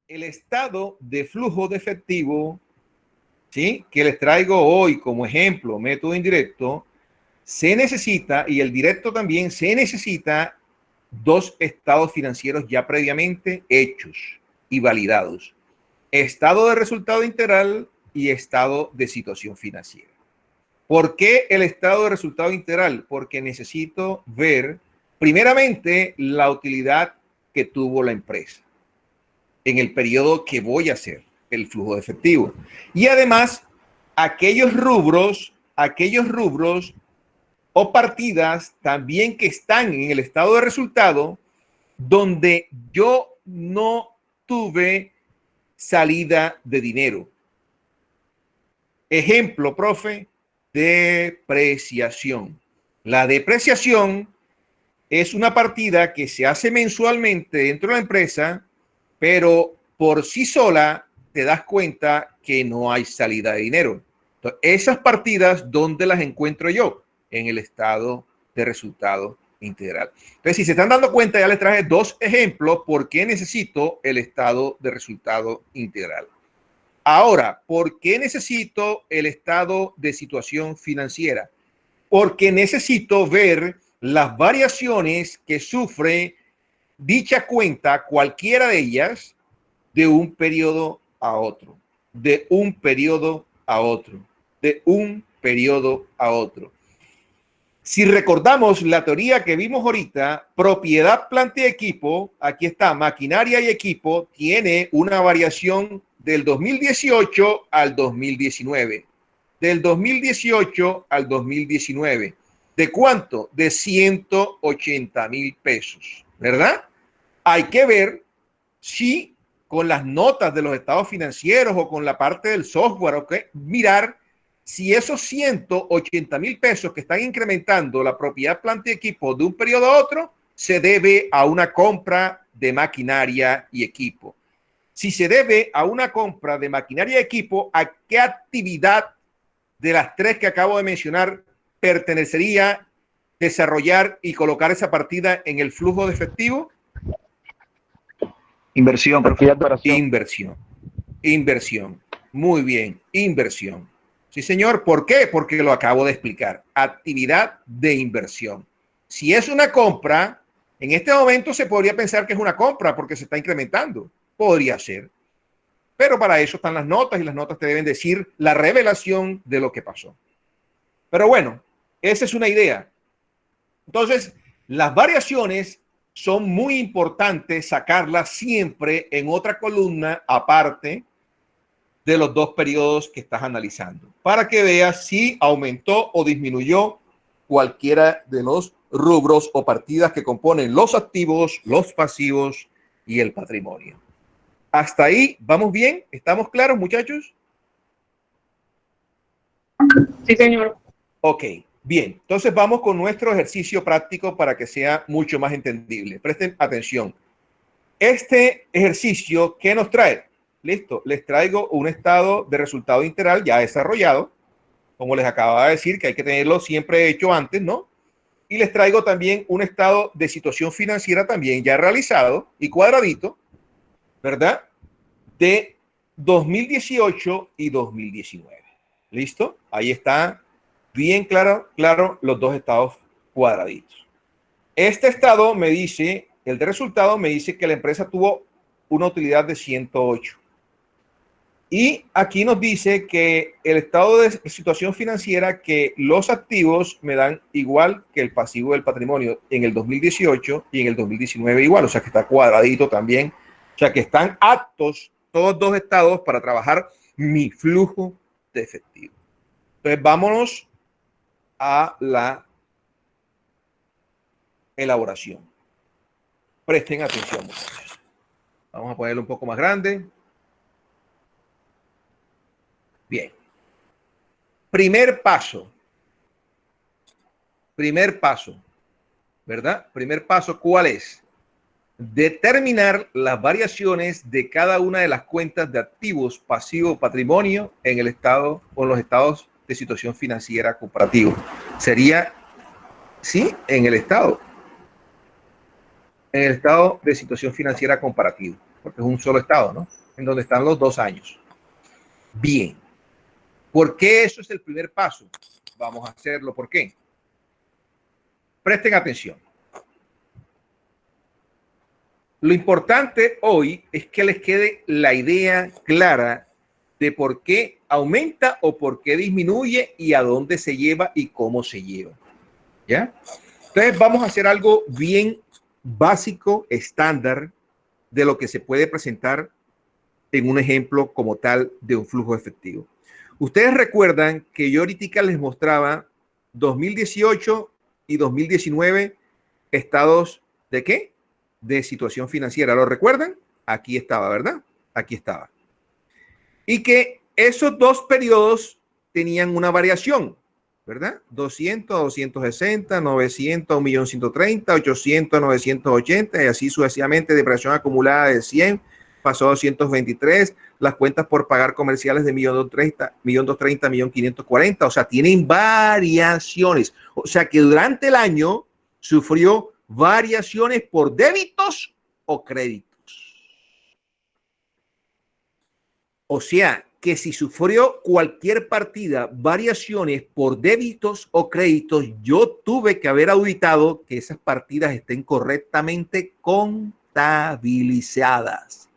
el estado de flujo de efectivo, ¿sí?, que les traigo hoy como ejemplo, método indirecto, se necesita, y el directo también, se necesita dos estados financieros ya previamente hechos y validados. Estado de resultado integral y estado de situación financiera. ¿Por qué el estado de resultado integral? Porque necesito ver primeramente la utilidad que tuvo la empresa en el periodo que voy a hacer el flujo de efectivo. Y además, aquellos rubros o partidas también que están en el estado de resultado donde yo no tuve salida de dinero. Ejemplo, profe, depreciación. La depreciación es una partida que se hace mensualmente dentro de la empresa, pero por sí sola te das cuenta que no hay salida de dinero. Entonces, esas partidas, ¿dónde las encuentro yo? En el estado de resultado integral. Entonces, si se están dando cuenta, ya les traje dos ejemplos por qué necesito el estado de resultado integral. Ahora, ¿por qué necesito el estado de situación financiera? Porque necesito ver las variaciones que sufre dicha cuenta, cualquiera de ellas, de un periodo a otro, de un periodo a otro, de un periodo a otro. Si recordamos la teoría que vimos ahorita, propiedad, planta y equipo, aquí está, maquinaria y equipo, tiene una variación del 2018 al 2019. Del 2018 al 2019. ¿De cuánto? De 180,000 pesos, ¿verdad? Hay que ver si con las notas de los estados financieros o con la parte del software, ¿okay?, mirar si esos 180,000 pesos que están incrementando la propiedad, planta y equipo de un periodo a otro se debe a una compra de maquinaria y equipo. Si se debe a una compra de maquinaria y equipo, ¿a qué actividad de las tres que acabo de mencionar pertenecería desarrollar y colocar esa partida en el flujo de efectivo? Inversión, propiedad de operación. Inversión. Inversión. Muy bien, inversión. Sí, señor. ¿Por qué? Porque lo acabo de explicar. Actividad de inversión. Si es una compra, en este momento se podría pensar que es una compra porque se está incrementando. Podría ser. Pero para eso están las notas y las notas te deben decir la revelación de lo que pasó. Pero bueno, esa es una idea. Entonces, las variaciones son muy importantes sacarlas siempre en otra columna aparte de los dos periodos que estás analizando para que veas si aumentó o disminuyó cualquiera de los rubros o partidas que componen los activos, los pasivos y el patrimonio. Hasta ahí, ¿vamos bien? ¿Estamos claros, muchachos? Sí, señor. Ok, bien. Entonces vamos con nuestro ejercicio práctico para que sea mucho más entendible. Presten atención. Este ejercicio, ¿qué nos trae? Listo, les traigo un estado de resultado integral ya desarrollado, como les acababa de decir, que hay que tenerlo siempre hecho antes, ¿no? Y les traigo también un estado de situación financiera también ya realizado y cuadradito, ¿verdad? De 2018 y 2019. ¿Listo? Ahí está bien claro los dos estados cuadraditos. Este estado me dice, el de resultado me dice que la empresa tuvo una utilidad de 108. Y aquí nos dice que el estado de situación financiera, que los activos me dan igual que el pasivo del patrimonio en el 2018 y en el 2019 igual, o sea que está cuadradito también, o sea que están aptos todos dos estados para trabajar mi flujo de efectivo. Entonces vámonos a la elaboración. Presten atención, muchachos. Vamos a ponerlo un poco más grande. Bien. Primer paso, ¿verdad? Primer paso, ¿cuál es? Determinar las variaciones de cada una de las cuentas de activos, pasivo, patrimonio en el estado o en los estados de situación financiera comparativo. Sería, sí, en el estado de situación financiera comparativo. porque es un solo estado, ¿no? En donde están los 2 años. Bien. ¿Por qué eso es el primer paso? Vamos a hacerlo. ¿Por qué? Presten atención. Lo importante hoy es que les quede la idea clara de por qué aumenta o por qué disminuye y a dónde se lleva y cómo se lleva. ¿Ya? Entonces vamos a hacer algo bien básico, estándar, de lo que se puede presentar en un ejemplo como tal de un flujo efectivo. Ustedes recuerdan que yo ahorita les mostraba 2018 y 2019 estados de ¿qué? De situación financiera. ¿Lo recuerdan? Aquí estaba, ¿verdad? Aquí estaba. Y que esos 2 periodos tenían una variación, ¿verdad? 200, 260, 900, 1.130.000, 800, 980 y así sucesivamente. Depresión acumulada de 100, pasó a 223. Las cuentas por pagar comerciales de 1.230.000, 1.230.000, 1.540. O sea, tienen variaciones. O sea, que durante el año sufrió variaciones por débitos o créditos. O sea, que si sufrió cualquier partida variaciones por débitos o créditos, yo tuve que haber auditado que esas partidas estén correctamente contabilizadas.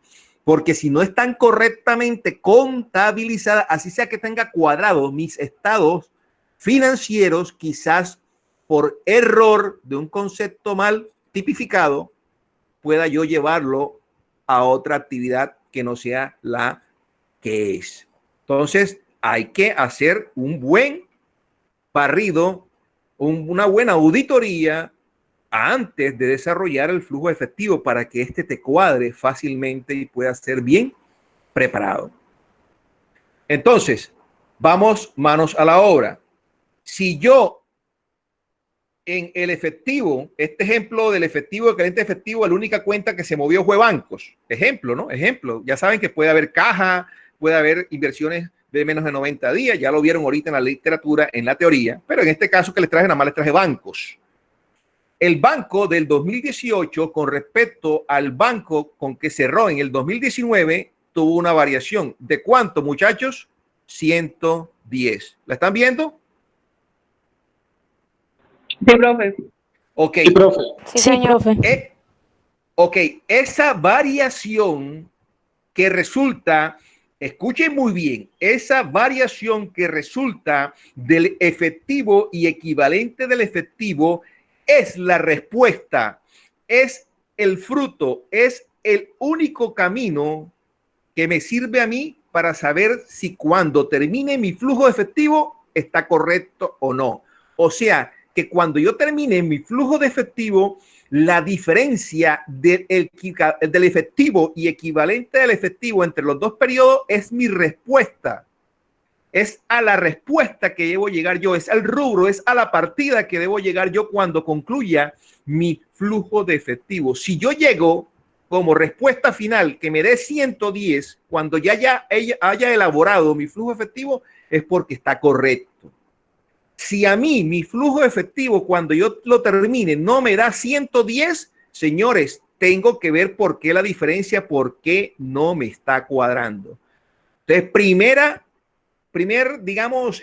Porque si no están correctamente contabilizadas, así sea que tenga cuadrados mis estados financieros, quizás por error de un concepto mal tipificado, pueda yo llevarlo a otra actividad que no sea la que es. Entonces, hay que hacer un buen barrido, una buena auditoría antes de desarrollar el flujo efectivo para que este te cuadre fácilmente y pueda ser bien preparado. Entonces, vamos manos a la obra. Si yo en el efectivo, este ejemplo del efectivo, del cliente efectivo, la única cuenta que se movió fue bancos. Ejemplo, ¿no? Ejemplo. Ya saben que puede haber caja, puede haber inversiones de menos de 90 días. Ya lo vieron ahorita en la literatura, en la teoría. Pero en este caso que les traje, nada más les traje bancos. El banco del 2018 con respecto al banco con que cerró en el 2019 tuvo una variación. ¿De cuánto, muchachos? 110. ¿La están viendo? Sí, profe. Ok. Sí, profe. Sí, profe. Ok, esa variación que resulta, escuchen muy bien, esa variación que resulta del efectivo y equivalente del efectivo es la respuesta, es el fruto, es el único camino que me sirve a mí para saber si cuando termine mi flujo efectivo está correcto o no. O sea, que cuando yo termine mi flujo de efectivo, la diferencia del efectivo y equivalente del efectivo entre los 2 periodos es mi respuesta. Es a la respuesta que debo llegar yo, es al rubro, es a la partida que debo llegar yo cuando concluya mi flujo de efectivo. Si yo llego como respuesta final que me dé 110, cuando ya haya elaborado mi flujo efectivo, es porque está correcto. Si a mí mi flujo efectivo cuando yo lo termine no me da 110, señores, tengo que ver por qué la diferencia, por qué no me está cuadrando. Entonces, digamos,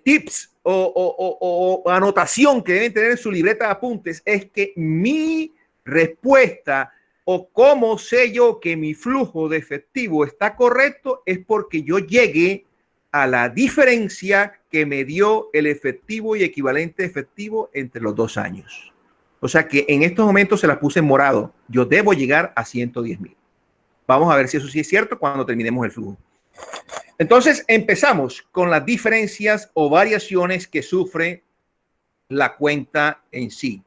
tips o anotación que deben tener en su libreta de apuntes es que mi respuesta o cómo sé yo que mi flujo de efectivo está correcto es porque yo llegué a la diferencia que me dio el efectivo y equivalente efectivo entre los 2 años. O sea que en estos momentos se las puse en morado. Yo debo llegar a 110.000. Vamos a ver si eso sí es cierto cuando terminemos el flujo. Entonces empezamos con las diferencias o variaciones que sufre la cuenta en sí.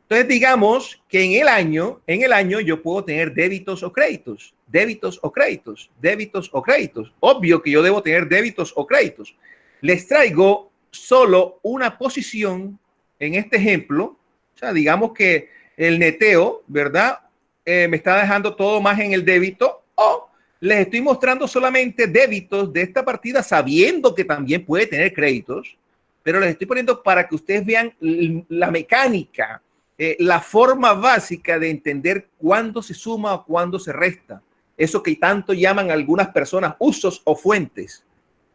Entonces digamos que en el año yo puedo tener débitos o créditos, débitos o créditos, débitos o créditos. Obvio que yo debo tener débitos o créditos. Les traigo solo una posición en este ejemplo. O sea, digamos que el neteo, ¿verdad? Me está dejando todo más en el débito o les estoy mostrando solamente débitos de esta partida sabiendo que también puede tener créditos, pero les estoy poniendo para que ustedes vean la mecánica la forma básica de entender cuándo se suma o cuándo se resta. Eso que tanto llaman algunas personas usos o fuentes.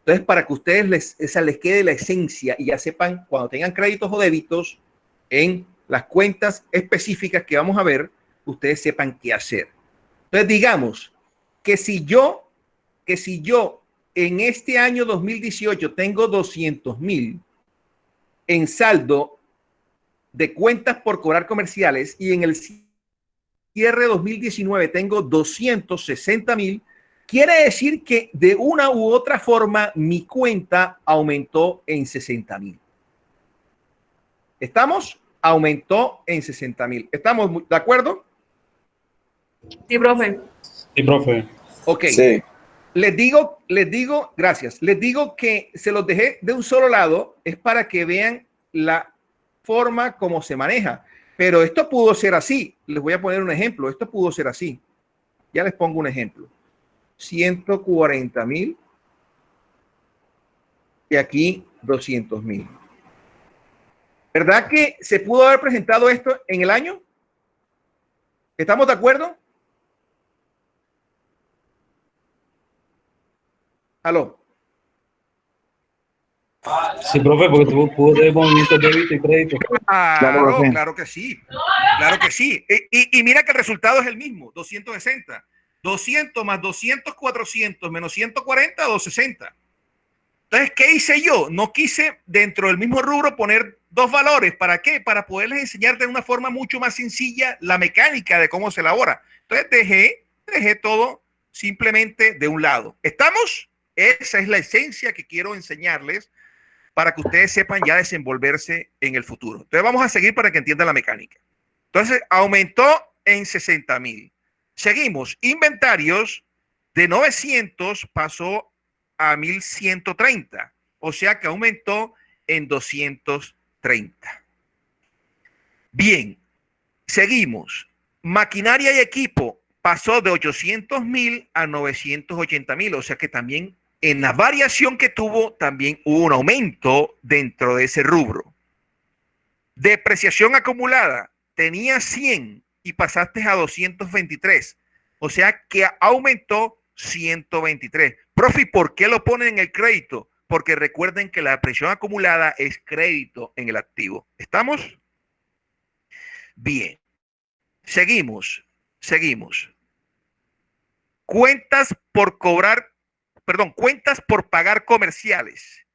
Entonces, para que ustedes les quede la esencia y ya sepan cuando tengan créditos o débitos en las cuentas específicas que vamos a ver, ustedes sepan qué hacer. Entonces, digamos que si yo en este año 2018 tengo 200,000 en saldo de cuentas por cobrar comerciales y en el cierre 2019 tengo 260,000, quiere decir que de una u otra forma mi cuenta aumentó en 60,000. ¿Estamos? Aumentó en 60,000. ¿Estamos de acuerdo? Sí, profe. Sí, profe. Ok. Sí. Les digo, gracias. Les digo que se los dejé de un solo lado, es para que vean la forma como se maneja. Pero esto pudo ser así. Les voy a poner un ejemplo. Esto pudo ser así. Ya les pongo un ejemplo. 140,000 y aquí 200,000. ¿Verdad que se pudo haber presentado esto en el año? ¿Estamos de acuerdo? ¿Aló? Sí, profe, porque pudo tener movimiento de débito y crédito. Claro, claro que sí. Claro que sí. Y mira que el resultado es el mismo, 260. 200 más 200, 400 menos 140, 260. Entonces, ¿qué hice yo? No quise dentro del mismo rubro poner dos valores. ¿Para qué? Para poderles enseñar de una forma mucho más sencilla la mecánica de cómo se elabora. Entonces, dejé todo simplemente de un lado. ¿Estamos? Esa es la esencia que quiero enseñarles para que ustedes sepan ya desenvolverse en el futuro. Entonces, vamos a seguir para que entiendan la mecánica. Entonces, aumentó en 60,000. Seguimos. Inventarios de 900 pasó a 1,130. O sea que aumentó en 230. Bien. Seguimos. Maquinaria y equipo pasó de 800,000 a 980,000. O sea que también en la variación que tuvo, también hubo un aumento dentro de ese rubro. Depreciación acumulada. Tenía 100 y pasaste a 223. O sea que aumentó 123. Profe, ¿por qué lo ponen en el crédito? Porque recuerden que la depreciación acumulada es crédito en el activo. ¿Estamos? Bien. Seguimos. Cuentas por pagar comerciales.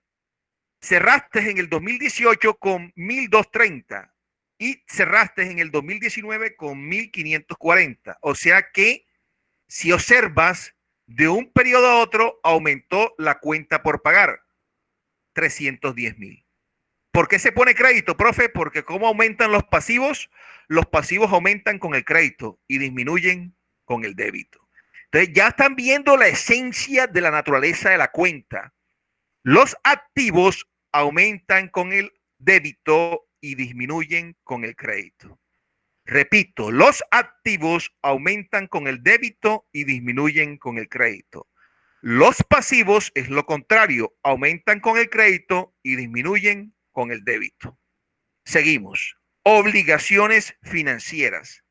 Cerraste en el 2018 con 1,230 y cerraste en el 2019 con 1,540. O sea que si observas, de un periodo a otro aumentó la cuenta por pagar 310,000. ¿Por qué se pone crédito, profe? Porque ¿cómo aumentan los pasivos? Los pasivos aumentan con el crédito y disminuyen con el débito. Entonces ya están viendo la esencia de la naturaleza de la cuenta. Los activos aumentan con el débito y disminuyen con el crédito. Repito, los activos aumentan con el débito y disminuyen con el crédito. Los pasivos es lo contrario, aumentan con el crédito y disminuyen con el débito. Seguimos. Obligaciones financieras.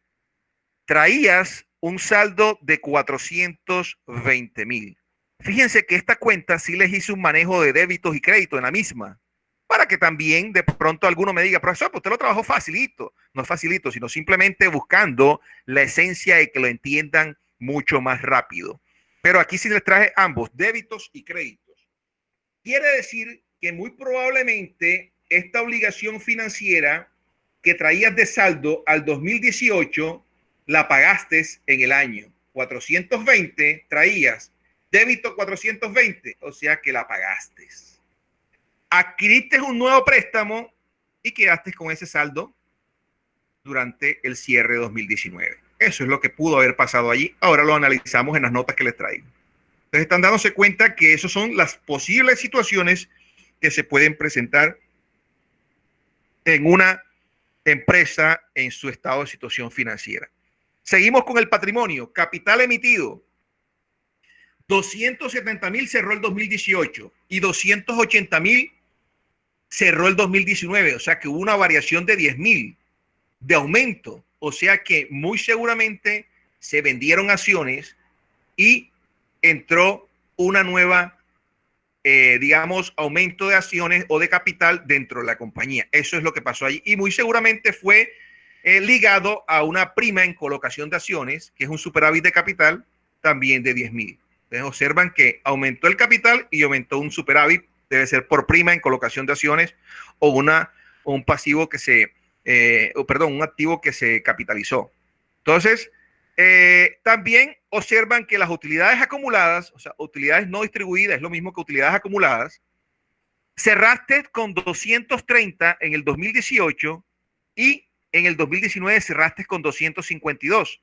Traías un saldo de 420,000. Fíjense que esta cuenta sí les hice un manejo de débitos y créditos en la misma, para que también de pronto alguno me diga, profesor, pues usted lo trabajó facilito. No es facilito, sino simplemente buscando la esencia de que lo entiendan mucho más rápido. Pero aquí sí les traje ambos, débitos y créditos. Quiere decir que muy probablemente esta obligación financiera que traías de saldo al 2018 la pagaste en el año. 420 traías, débito 420, o sea que la pagaste. Adquiriste un nuevo préstamo y quedaste con ese saldo durante el cierre de 2019. Eso es lo que pudo haber pasado allí. Ahora lo analizamos en las notas que les traigo. Entonces están dándose cuenta que esas son las posibles situaciones que se pueden presentar en una empresa en su estado de situación financiera. Seguimos con el patrimonio. Capital emitido. 270,000 cerró el 2018 y 280,000 cerró el 2019. O sea que hubo una variación de 10,000. de aumento. O sea que muy seguramente se vendieron acciones y entró una nueva, digamos, aumento de acciones o de capital dentro de la compañía. Eso es lo que pasó allí. Y muy seguramente fue ligado a una prima en colocación de acciones, que es un superávit de capital también de 10,000. Entonces observan que aumentó el capital y aumentó un superávit, debe ser por prima en colocación de acciones o un pasivo que se, un activo que se capitalizó. Entonces, también observan que las utilidades acumuladas, o sea, utilidades no distribuidas, es lo mismo que utilidades acumuladas, cerraste con 230 en el 2018 y en el 2019 cerraste con 252.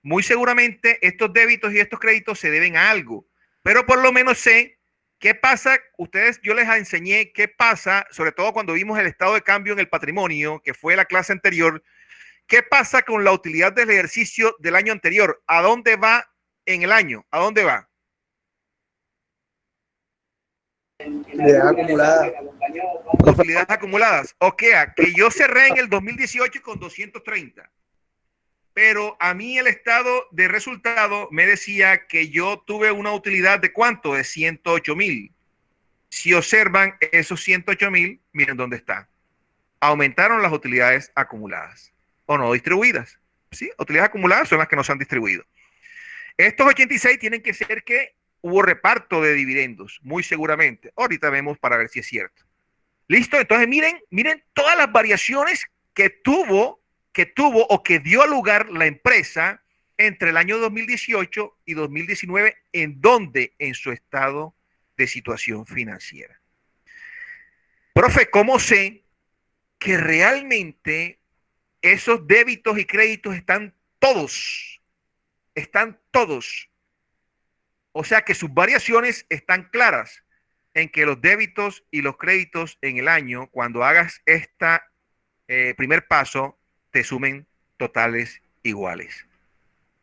Muy seguramente estos débitos y estos créditos se deben a algo, pero por lo menos sé qué pasa. Ustedes, yo les enseñé qué pasa, sobre todo cuando vimos el estado de cambio en el patrimonio, que fue la clase anterior. ¿Qué pasa con la utilidad del ejercicio del año anterior? ¿A dónde va en el año? ¿A dónde va? Utilidades acumuladas. Utilidades acumuladas. O sea, que yo cerré en el 2018 con 230. Pero a mí el estado de resultado me decía que yo tuve una utilidad de ¿cuánto? De 108,000. Si observan esos 108,000, miren dónde está. Aumentaron las utilidades acumuladas o no distribuidas. ¿Sí? Utilidades acumuladas son las que no se han distribuido. Estos 86 tienen que ser que hubo reparto de dividendos, muy seguramente. Ahorita vemos para ver si es cierto. Listo, entonces miren todas las variaciones que tuvo o que dio lugar la empresa entre el año 2018 y 2019, en donde en su estado de situación financiera. Profe, ¿cómo sé que realmente esos débitos y créditos están todos? Están todos. O sea que sus variaciones están claras en que los débitos y los créditos en el año, cuando hagas esta primer paso, te sumen totales iguales.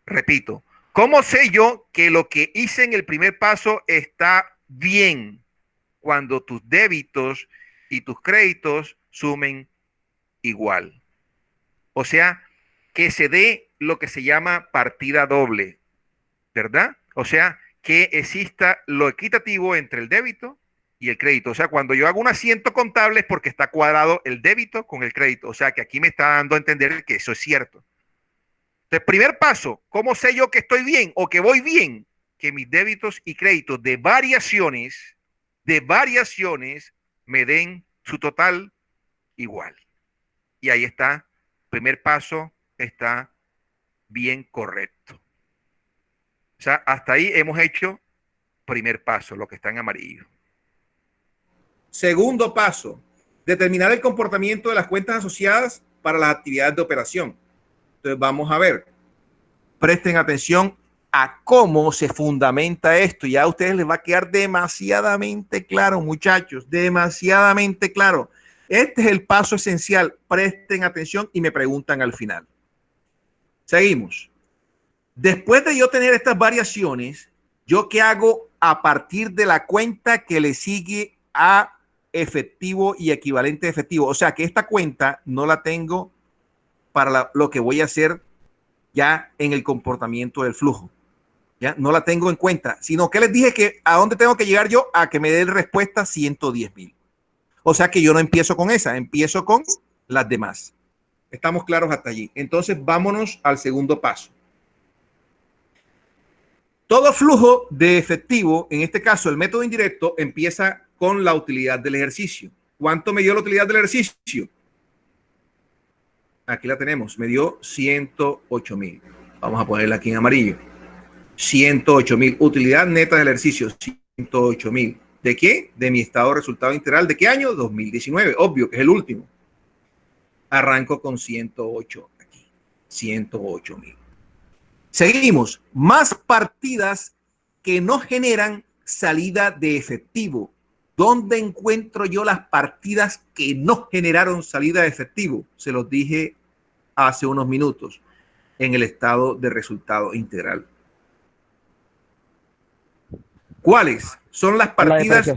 Repito, ¿cómo sé yo que lo que hice en el primer paso está bien? Cuando tus débitos y tus créditos sumen igual. O sea, que se dé lo que se llama partida doble, ¿verdad? O sea, que exista lo equitativo entre el débito y el crédito. O sea, cuando yo hago un asiento contable es porque está cuadrado el débito con el crédito. O sea, que aquí me está dando a entender que eso es cierto. Entonces, primer paso, ¿cómo sé yo que estoy bien o que voy bien? Que mis débitos y créditos de variaciones me den su total igual. Y ahí está, primer paso está bien correcto. O sea, hasta ahí hemos hecho primer paso, lo que está en amarillo. Segundo paso, determinar el comportamiento de las cuentas asociadas para las actividades de operación. Entonces vamos a ver, presten atención a cómo se fundamenta esto. Ya a ustedes les va a quedar demasiadamente claro, muchachos, demasiadamente claro. Este es el paso esencial. Presten atención y me preguntan al final. Seguimos. Después de yo tener estas variaciones, ¿yo qué hago a partir de la cuenta que le sigue a efectivo y equivalente de efectivo? O sea, que esta cuenta no la tengo para lo que voy a hacer ya en el comportamiento del flujo. Ya no la tengo en cuenta, sino que les dije que a dónde tengo que llegar yo a que me dé respuesta 110,000. O sea que yo no empiezo con esa, empiezo con las demás. ¿Estamos claros hasta allí? Entonces vámonos al segundo paso. Todo flujo de efectivo, en este caso el método indirecto, empieza con la utilidad del ejercicio. ¿Cuánto me dio la utilidad del ejercicio? Aquí la tenemos, me dio 108,000. Vamos a ponerla aquí en amarillo. 108,000. Utilidad neta del ejercicio, 108,000. ¿De qué? De mi estado de resultado integral. ¿De qué año? 2019. Obvio que es el último. Arranco con 108 aquí. 108,000. Seguimos. Más partidas que no generan salida de efectivo. ¿Dónde encuentro yo las partidas que no generaron salida de efectivo? Se los dije hace unos minutos. En el estado de resultado integral. ¿Cuáles son las partidas?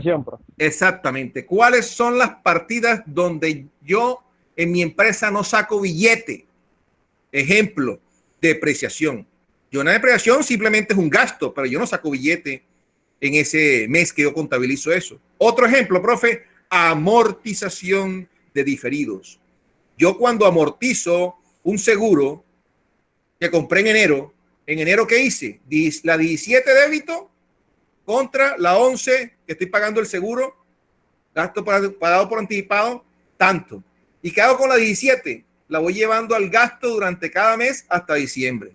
Exactamente. ¿Cuáles son las partidas donde yo en mi empresa no saco billete? Ejemplo, depreciación. Yo una depreciación simplemente es un gasto, pero yo no saco billete en ese mes que yo contabilizo eso. Otro ejemplo, profe, amortización de diferidos. Yo cuando amortizo un seguro que compré en enero ¿qué hice? La 17 débito contra la 11 que estoy pagando el seguro, gasto pagado por anticipado, tanto. ¿Y qué hago con la 17? La voy llevando al gasto durante cada mes hasta diciembre.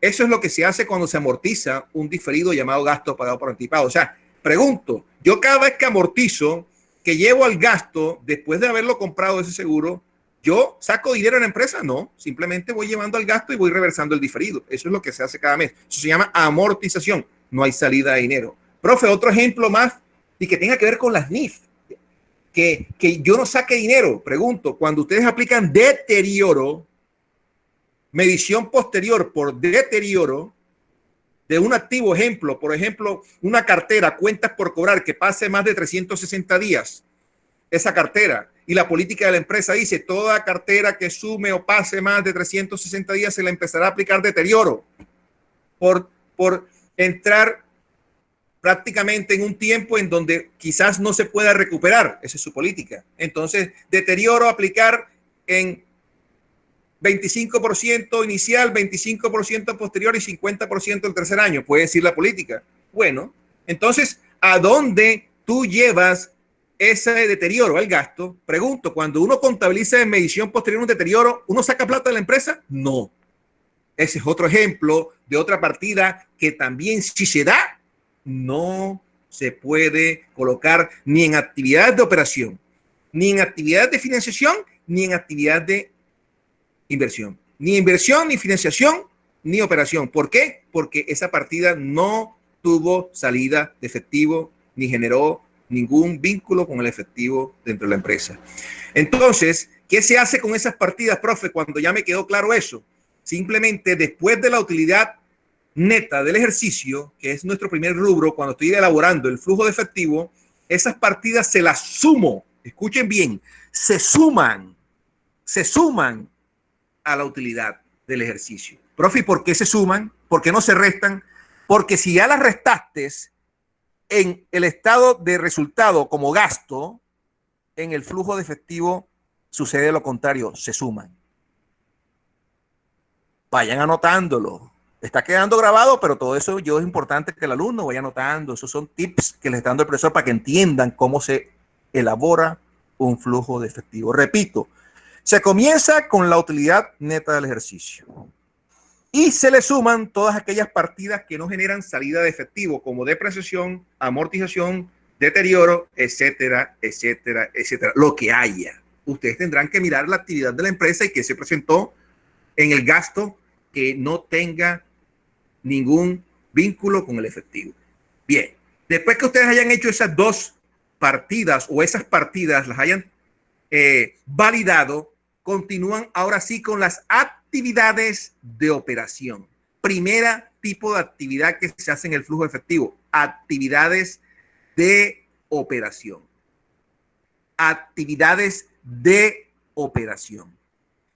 Eso es lo que se hace cuando se amortiza un diferido llamado gasto pagado por anticipado. O sea, pregunto, yo cada vez que amortizo, que llevo al gasto después de haberlo comprado ese seguro, ¿yo saco dinero en la empresa? No, simplemente voy llevando al gasto y voy reversando el diferido. Eso es lo que se hace cada mes. Eso se llama amortización. No hay salida de dinero. Profe, otro ejemplo más y que tenga que ver con las NIF. Que yo no saque dinero. Pregunto, cuando ustedes aplican deterioro, medición posterior por deterioro de un activo, por ejemplo, una cartera, cuentas por cobrar que pase más de 360 días, esa cartera, y la política de la empresa dice, toda cartera que sume o pase más de 360 días se le empezará a aplicar deterioro por entrar prácticamente en un tiempo en donde quizás no se pueda recuperar. Esa es su política. Entonces, deterioro aplicar en 25% inicial, 25% posterior y 50% el tercer año. Puede decir la política. Bueno, entonces, ¿a dónde tú llevas ese deterioro, el gasto? Pregunto, cuando uno contabiliza en medición posterior un deterioro, ¿uno saca plata de la empresa? No. Ese es otro ejemplo de otra partida que también, si se da, no se puede colocar ni en actividades de operación, ni en actividades de financiación, ni en actividad de inversión. Ni inversión, ni financiación, ni operación. ¿Por qué? Porque esa partida no tuvo salida de efectivo, ni generó ningún vínculo con el efectivo dentro de la empresa. Entonces, ¿qué se hace con esas partidas, profe? Cuando ya me quedó claro eso, simplemente después de la utilidad neta del ejercicio, que es nuestro primer rubro, cuando estoy elaborando el flujo de efectivo, esas partidas se las sumo, escuchen bien, se suman a la utilidad del ejercicio. Profe, ¿por qué se suman? ¿Por qué no se restan? Porque si ya las restaste en el estado de resultado como gasto, en el flujo de efectivo sucede lo contrario, se suman. Vayan anotándolo. Está quedando grabado, pero todo eso es importante que el alumno vaya anotando. Esos son tips que les está dando el profesor para que entiendan cómo se elabora un flujo de efectivo. Repito, se comienza con la utilidad neta del ejercicio y se le suman todas aquellas partidas que no generan salida de efectivo, como depreciación, amortización, deterioro, etcétera, etcétera, etcétera. Lo que haya. Ustedes tendrán que mirar la actividad de la empresa y qué se presentó en el gasto que no tenga ningún vínculo con el efectivo. Bien, después que ustedes hayan hecho esas dos partidas o esas partidas las hayan validado, continúan ahora sí con las actividades de operación. Primera tipo de actividad que se hace en el flujo efectivo, actividades de operación. Actividades de operación.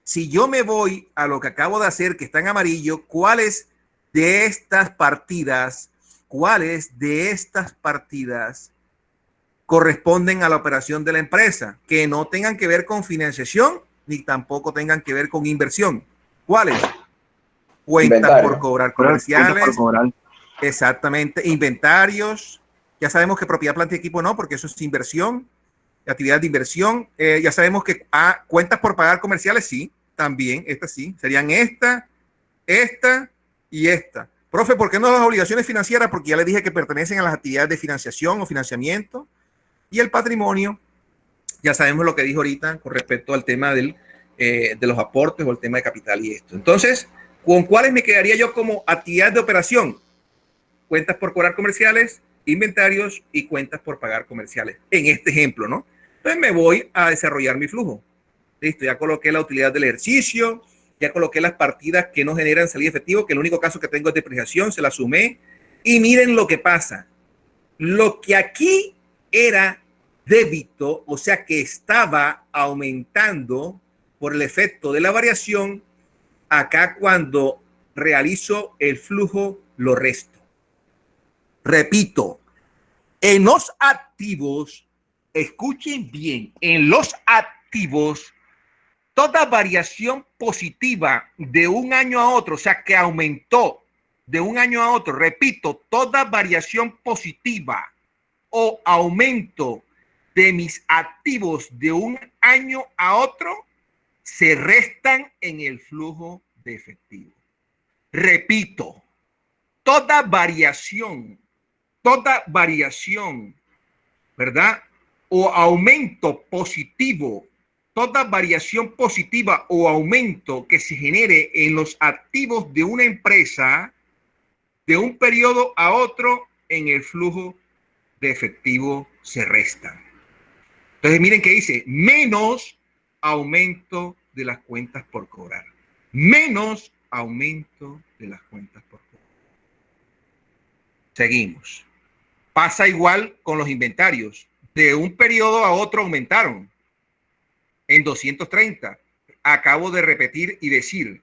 Si yo me voy a lo que acabo de hacer, que está en amarillo, ¿cuáles de estas partidas corresponden a la operación de la empresa? Que no tengan que ver con financiación, ni tampoco tengan que ver con inversión. ¿Cuáles? Cuentas por cobrar comerciales. Por cobrar. Exactamente. Inventarios. Ya sabemos que propiedad, planta y equipo no, porque eso es inversión. Actividad de inversión. Ya sabemos que cuentas por pagar comerciales, sí. También, estas sí. Serían esta y esta. Profe, ¿por qué no las obligaciones financieras? Porque ya les dije que pertenecen a las actividades de financiación o financiamiento. Y el patrimonio, ya sabemos lo que dijo ahorita con respecto al tema de los aportes o el tema de capital y esto. Entonces, ¿con cuáles me quedaría yo como actividad de operación? Cuentas por cobrar comerciales, inventarios y cuentas por pagar comerciales. En este ejemplo, ¿no? Entonces me voy a desarrollar mi flujo. Listo, ya coloqué la utilidad del ejercicio, ya coloqué las partidas que no generan salida de efectivo, que el único caso que tengo es depreciación, se la sumé. Y miren lo que pasa. Lo que aquí era débito, o sea que estaba aumentando por el efecto de la variación, acá cuando realizo el flujo lo resto. Repito, en los activos, escuchen bien, en los activos, toda variación positiva de un año a otro, o sea, que aumentó de un año a otro, repito, toda variación positiva o aumento de mis activos de un año a otro se restan en el flujo de efectivo. Repito, toda variación, ¿verdad? O aumento positivo, toda variación positiva o aumento que se genere en los activos de una empresa de un periodo a otro en el flujo de efectivo se restan. Entonces miren que dice menos aumento de las cuentas por cobrar. Menos aumento de las cuentas por cobrar. Seguimos. Pasa igual con los inventarios. De un periodo a otro aumentaron en 230. Acabo de repetir y decir,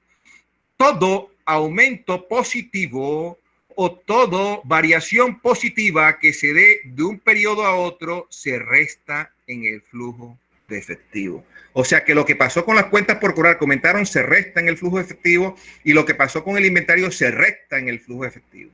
todo aumento positivo o toda variación positiva que se dé de un periodo a otro se resta en el flujo de efectivo. O sea que lo que pasó con las cuentas por cobrar, comentaron, se resta en el flujo de efectivo, y lo que pasó con el inventario se resta en el flujo de efectivo.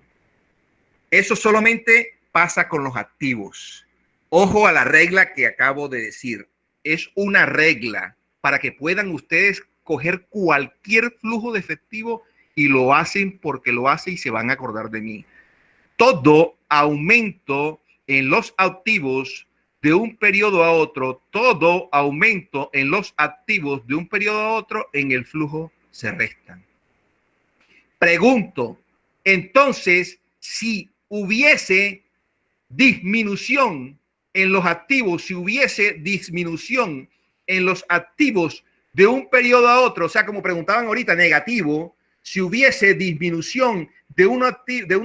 Eso solamente pasa con los activos. Ojo a la regla que acabo de decir. Es una regla para que puedan ustedes coger cualquier flujo de efectivo y lo hacen porque lo hacen y se van a acordar de mí. Todo aumento en los activos de un periodo a otro, todo aumento en los activos de un periodo a otro en el flujo se restan. Pregunto, entonces, si hubiese disminución en los activos, si hubiese disminución en los activos de un periodo a otro, o sea, como preguntaban ahorita, negativo, si hubiese disminución de un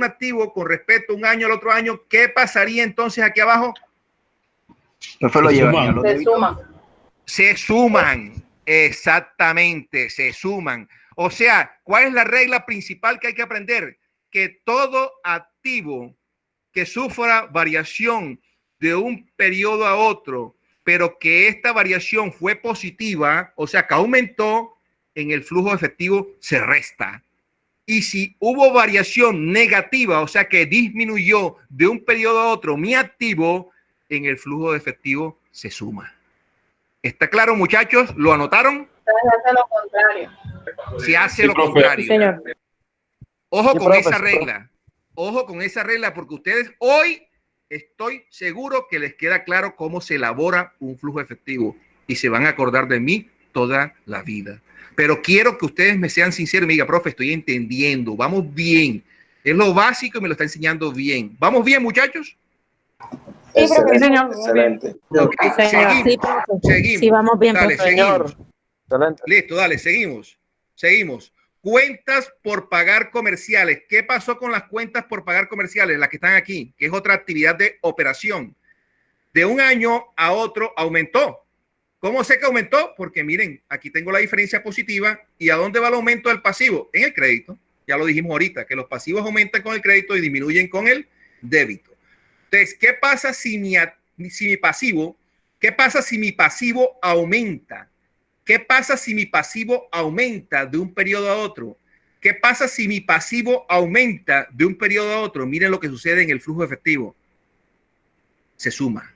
activo con respecto a un año al otro año, ¿qué pasaría entonces aquí abajo? Se suman. Se suman, exactamente, se suman. O sea, ¿cuál es la regla principal que hay que aprender? Que todo activo que sufra variación de un periodo a otro, pero que esta variación fue positiva, o sea, que aumentó en el flujo efectivo, se resta. Y si hubo variación negativa, o sea, que disminuyó de un periodo a otro mi activo, en el flujo de efectivo se suma. ¿Está claro, muchachos? ¿Lo anotaron? Se hace lo contrario. Se hace Sí, lo profe. contrario. Sí, señor. Ojo Sí, con profe, esa sí, regla. Ojo con esa regla, porque ustedes hoy estoy seguro que les queda claro cómo se elabora un flujo efectivo y se van a acordar de mí toda la vida. Pero quiero que ustedes me sean sinceros y me digan, profe, estoy entendiendo, vamos bien. Es lo básico y me lo está enseñando bien. ¿Vamos bien, muchachos? Sí, profe. Sí, señor. Excelente. Okay, Señor. seguimos. Sí, profe. Seguimos. Sí, vamos bien, Dale, profe. seguimos. Excelente. Listo, dale, seguimos. Seguimos. Cuentas por pagar comerciales. ¿Qué pasó con las cuentas por pagar comerciales? Las que están aquí, que es otra actividad de operación. De un año a otro aumentó. ¿Cómo sé que aumentó? Porque miren, aquí tengo la diferencia positiva. ¿Y a dónde va el aumento del pasivo? En el crédito. Ya lo dijimos ahorita, que los pasivos aumentan con el crédito y disminuyen con el débito. Entonces, ¿qué pasa si mi pasivo, qué pasa si mi pasivo aumenta? ¿Qué pasa si mi pasivo aumenta de un periodo a otro? ¿Qué pasa si mi pasivo aumenta de un periodo a otro? Miren lo que sucede en el flujo efectivo. Se suma.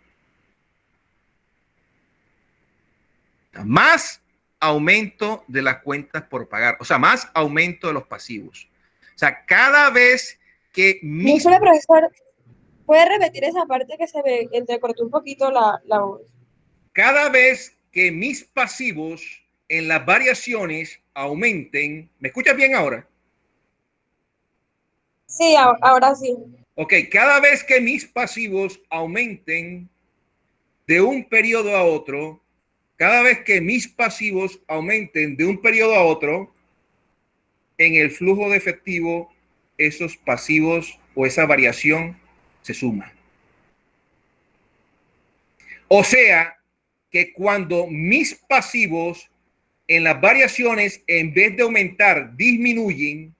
Más aumento de las cuentas por pagar. O sea, más aumento de los pasivos. O sea, cada vez que mis... Disculpe, profesor, ¿puede repetir esa parte que se me entrecortó un poquito la voz? Cada vez que mis pasivos en las variaciones aumenten, ¿me escuchas bien ahora? Sí, ahora sí. Ok, cada vez que mis pasivos aumenten de un periodo a otro, cada vez que mis pasivos aumenten de un periodo a otro, en el flujo de efectivo, esos pasivos o esa variación se suma. O sea, que cuando mis pasivos en las variaciones, en vez de aumentar, disminuyen.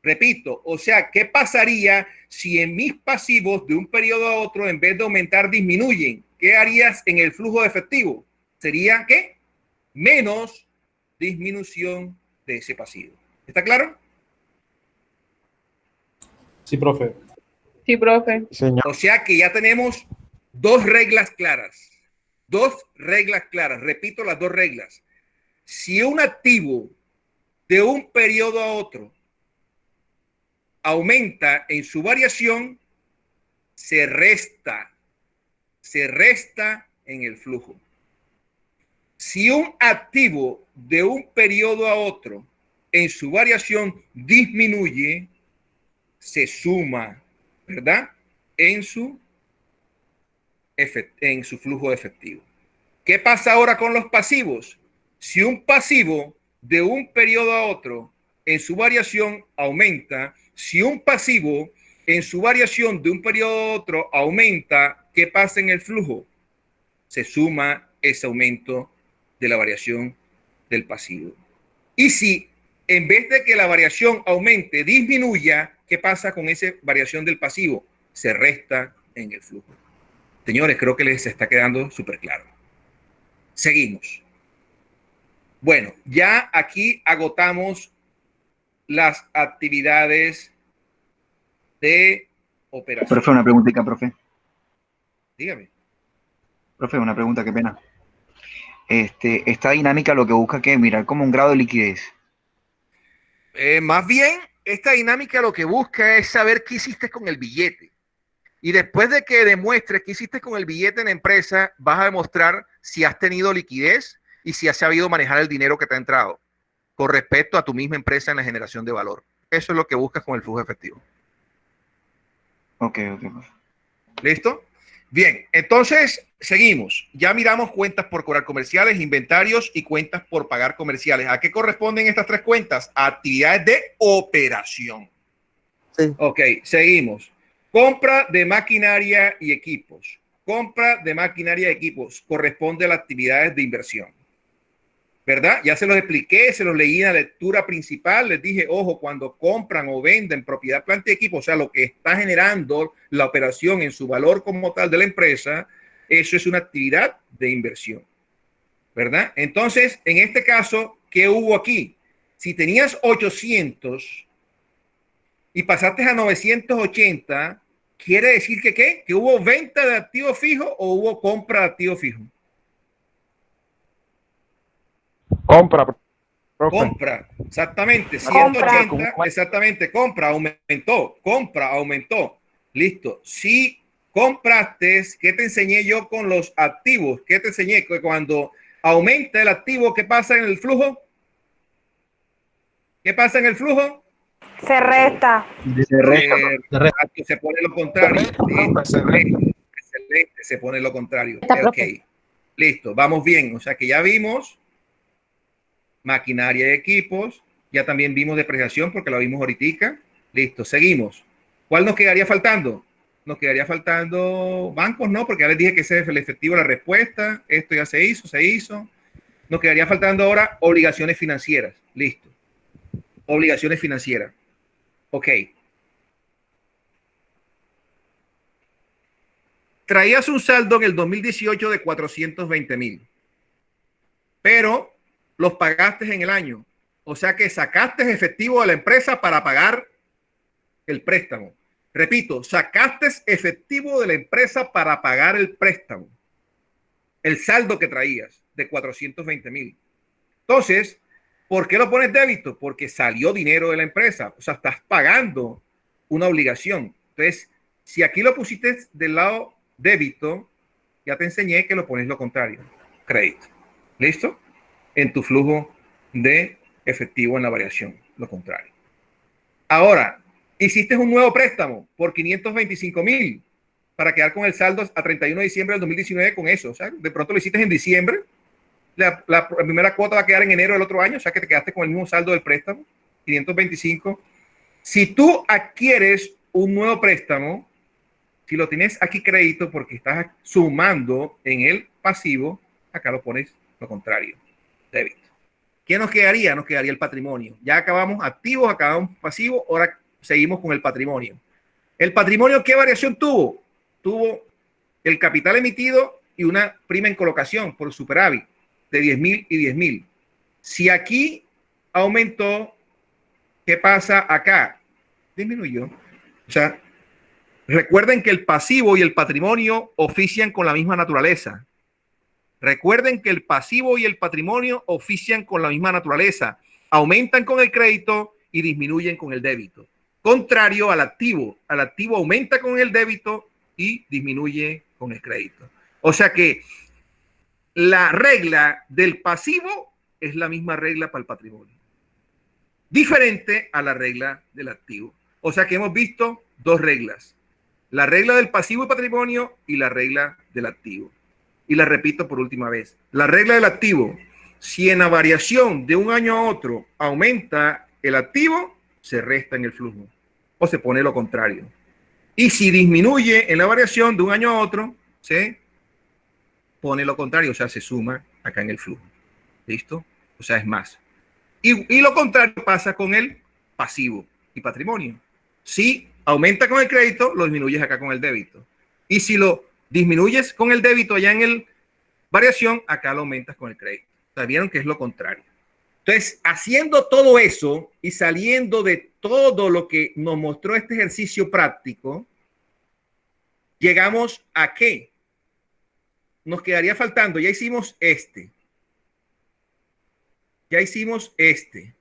Repito, o sea, ¿qué pasaría si en mis pasivos de un periodo a otro, en vez de aumentar, disminuyen? ¿Qué harías en el flujo de efectivo? Sería, ¿qué? Menos disminución de ese pasivo. ¿Está claro? Sí, profe. Sí, profe. Señor. O sea que ya tenemos dos reglas claras. Dos reglas claras. Repito las dos reglas. Si un activo de un periodo a otro aumenta en su variación, se resta en el flujo. Si un activo de un periodo a otro en su variación disminuye, se suma, ¿verdad? En su flujo efectivo. ¿Qué pasa ahora con los pasivos? Si un pasivo de un periodo a otro en su variación aumenta, si un pasivo en su variación de un periodo a otro aumenta, ¿qué pasa en el flujo? Se suma ese aumento de la variación del pasivo. Y si en vez de que la variación aumente, disminuya, ¿qué pasa con esa variación del pasivo? Se resta en el flujo. Señores, creo que les está quedando súper claro. Seguimos. Bueno, ya aquí agotamos las actividades de operación. Profe, una preguntita, profe. Dígame. Profe, una pregunta, qué pena. Esta dinámica lo que busca que mirar como un grado de liquidez. Más bien, esta dinámica lo que busca es saber qué hiciste con el billete. Y después de que demuestres qué hiciste con el billete en la empresa, vas a demostrar si has tenido liquidez y si has sabido manejar el dinero que te ha entrado con respecto a tu misma empresa en la generación de valor. Eso es lo que buscas con el flujo efectivo. Ok. ¿Listo? Bien, entonces seguimos. Ya miramos cuentas por cobrar comerciales, inventarios y cuentas por pagar comerciales. ¿A qué corresponden estas tres cuentas? A actividades de operación. Sí. Ok, seguimos. Compra de maquinaria y equipos. Compra de maquinaria y equipos corresponde a las actividades de inversión. ¿Verdad? Ya se los expliqué, se los leí en la lectura principal. Les dije, ojo, cuando compran o venden propiedad, planta y equipo, o sea, lo que está generando la operación en su valor como tal de la empresa, eso es una actividad de inversión. ¿Verdad? Entonces, en este caso, ¿qué hubo aquí? Si tenías 800 y pasaste a 980, ¿quiere decir que qué? ¿Que hubo venta de activo fijo o hubo compra de activo fijo? Compra, profe. Compra, exactamente, 180, exactamente, compra, aumentó, listo. Si compraste, ¿qué te enseñé yo con los activos? ¿Qué te enseñé? Que cuando aumenta el activo, ¿qué pasa en el flujo? ¿Qué pasa en el flujo? Se resta. Se pone lo contrario. Excelente, se pone lo contrario. Ok, listo, vamos bien. O sea que ya vimos maquinaria y equipos, ya también vimos depreciación porque la vimos ahorita. Listo, seguimos. ¿Cuál nos quedaría faltando? Nos quedaría faltando bancos, ¿no? Porque ya les dije que ese es el efectivo de la respuesta. Esto ya se hizo. Nos quedaría faltando ahora obligaciones financieras. Listo. Obligaciones financieras. Ok. Traías un saldo en el 2018 de 420,000, pero los pagaste en el año. O sea que sacaste efectivo de la empresa para pagar el préstamo. Repito, sacaste efectivo de la empresa para pagar el préstamo. El saldo que traías de 420,000. Entonces, ¿por qué lo pones débito? Porque salió dinero de la empresa. O sea, estás pagando una obligación. Entonces, si aquí lo pusiste del lado débito, ya te enseñé que lo pones lo contrario. Crédito. ¿Listo? En tu flujo de efectivo en la variación, lo contrario. Ahora, hiciste un nuevo préstamo por 525,000 para quedar con el saldo a 31 de diciembre del 2019 con eso. O sea, de pronto lo hiciste en diciembre, la primera cuota va a quedar en enero del otro año, o sea que te quedaste con el mismo saldo del préstamo, 525. Si tú adquieres un nuevo préstamo, si lo tienes aquí crédito porque estás sumando en el pasivo, acá lo pones lo contrario, débito. ¿Qué nos quedaría? Nos quedaría el patrimonio. Ya acabamos activos, acabamos pasivos, ahora seguimos con el patrimonio. ¿El patrimonio qué variación tuvo? Tuvo el capital emitido y una prima en colocación por superávit de 10.000 y 10.000. Si aquí aumentó, ¿qué pasa acá? Disminuyó. O sea, recuerden que el pasivo y el patrimonio ofician con la misma naturaleza. Recuerden que el pasivo y el patrimonio ofician con la misma naturaleza. Aumentan con el crédito y disminuyen con el débito. Contrario al activo. Al activo aumenta con el débito y disminuye con el crédito. O sea que la regla del pasivo es la misma regla para el patrimonio. Diferente a la regla del activo. O sea que hemos visto dos reglas. La regla del pasivo y patrimonio y la regla del activo. Y la repito por última vez. La regla del activo. Si en la variación de un año a otro aumenta el activo, se resta en el flujo. O se pone lo contrario. Y si disminuye en la variación de un año a otro, se pone lo contrario. O sea, se suma acá en el flujo. ¿Listo? O sea, es más. Y lo contrario pasa con el pasivo y patrimonio. Si aumenta con el crédito, lo disminuyes acá con el débito. Y si lo disminuyes con el débito allá en el variación, acá lo aumentas con el crédito. O sea, vieron que es lo contrario. Entonces, haciendo todo eso y saliendo de todo lo que nos mostró este ejercicio práctico, llegamos a ¿qué? Nos quedaría faltando, ya hicimos este. Ya hicimos este.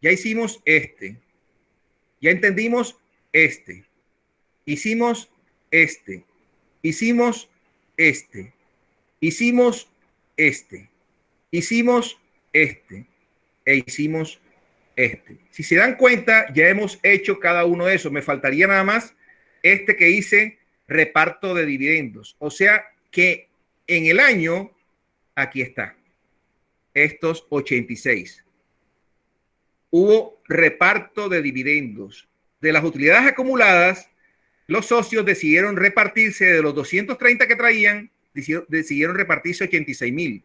Ya hicimos este. Ya entendimos este. Hicimos este. Hicimos este. Hicimos este. Hicimos este. E hicimos este. Si se dan cuenta, ya hemos hecho cada uno de esos. Me faltaría nada más este que hice reparto de dividendos. O sea que en el año, aquí está. Estos 86. Hubo reparto de dividendos. De las utilidades acumuladas, los socios decidieron repartirse de los 230 que traían, decidieron repartirse 86.000.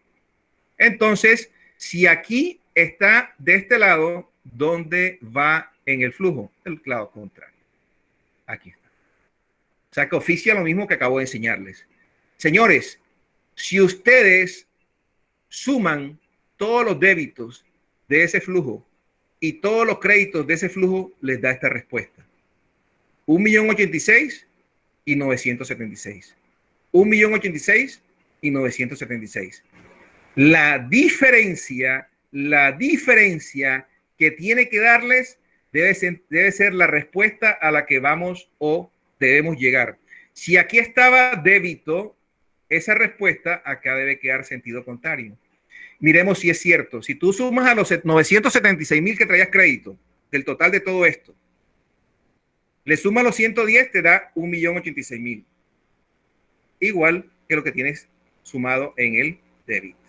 Entonces, si aquí está de este lado, ¿dónde va en el flujo? El lado contrario. Aquí está. O sea que oficia lo mismo que acabo de enseñarles. Señores, si ustedes suman todos los débitos de ese flujo y todos los créditos de ese flujo, les da esta respuesta. 1.086.000 y 976. 1.086.000 y 976. La diferencia que tiene que darles debe ser la respuesta a la que vamos o debemos llegar. Si aquí estaba débito, esa respuesta acá debe quedar sentido contrario. Miremos si es cierto. Si tú sumas a los 976.000 que traías crédito del total de todo esto, le sumas los 110, te da 1.086.000. Igual que lo que tienes sumado en el débito.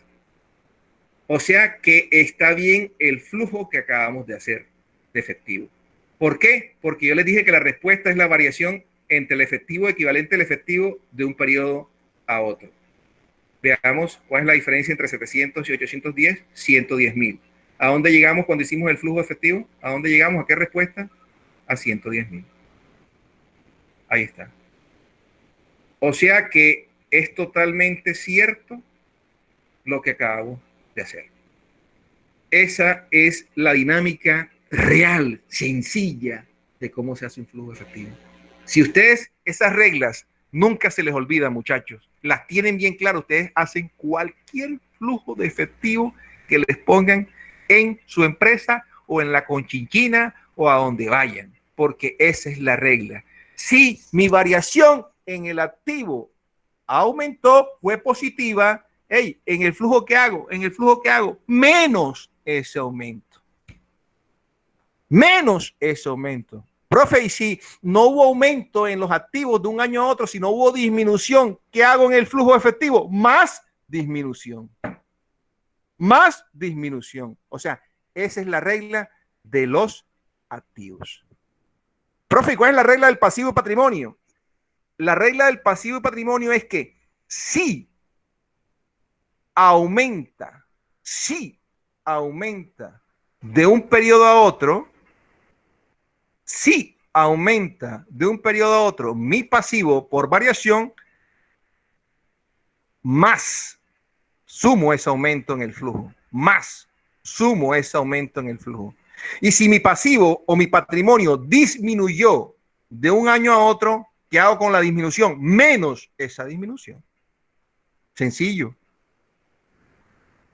O sea que está bien el flujo que acabamos de hacer de efectivo. ¿Por qué? Porque yo les dije que la respuesta es la variación entre el efectivo equivalente al efectivo de un periodo a otro. Veamos cuál es la diferencia entre 700 y 810, 110.000. ¿A dónde llegamos cuando hicimos el flujo efectivo? ¿A dónde llegamos? ¿A qué respuesta? A 110.000. Ahí está. O sea que es totalmente cierto lo que acabo de hacer. Esa es la dinámica real, sencilla, de cómo se hace un flujo efectivo. Si ustedes, esas reglas, nunca se les olvida, muchachos, las tienen bien claras, ustedes hacen cualquier flujo de efectivo que les pongan en su empresa o en la conchinchina o a donde vayan, porque esa es la regla. Si mi variación en el activo aumentó, fue positiva, hey, en el flujo que hago, menos ese aumento. Menos ese aumento. Profe, y si no hubo aumento en los activos de un año a otro, si no hubo disminución, ¿qué hago en el flujo efectivo? Más disminución. Más disminución. O sea, esa es la regla de los activos. Profe, ¿cuál es la regla del pasivo y patrimonio? La regla del pasivo y patrimonio es que si aumenta aumenta de un periodo a otro, si aumenta de un periodo a otro mi pasivo por variación, más sumo ese aumento en el flujo, más sumo ese aumento en el flujo. Y si mi pasivo o mi patrimonio disminuyó de un año a otro, ¿qué hago con la disminución? Menos esa disminución. Sencillo.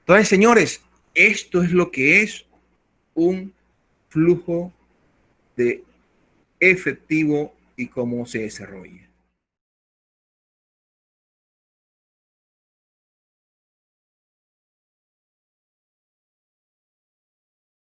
Entonces, señores, esto es lo que es un flujo de efectivo y cómo se desarrolla.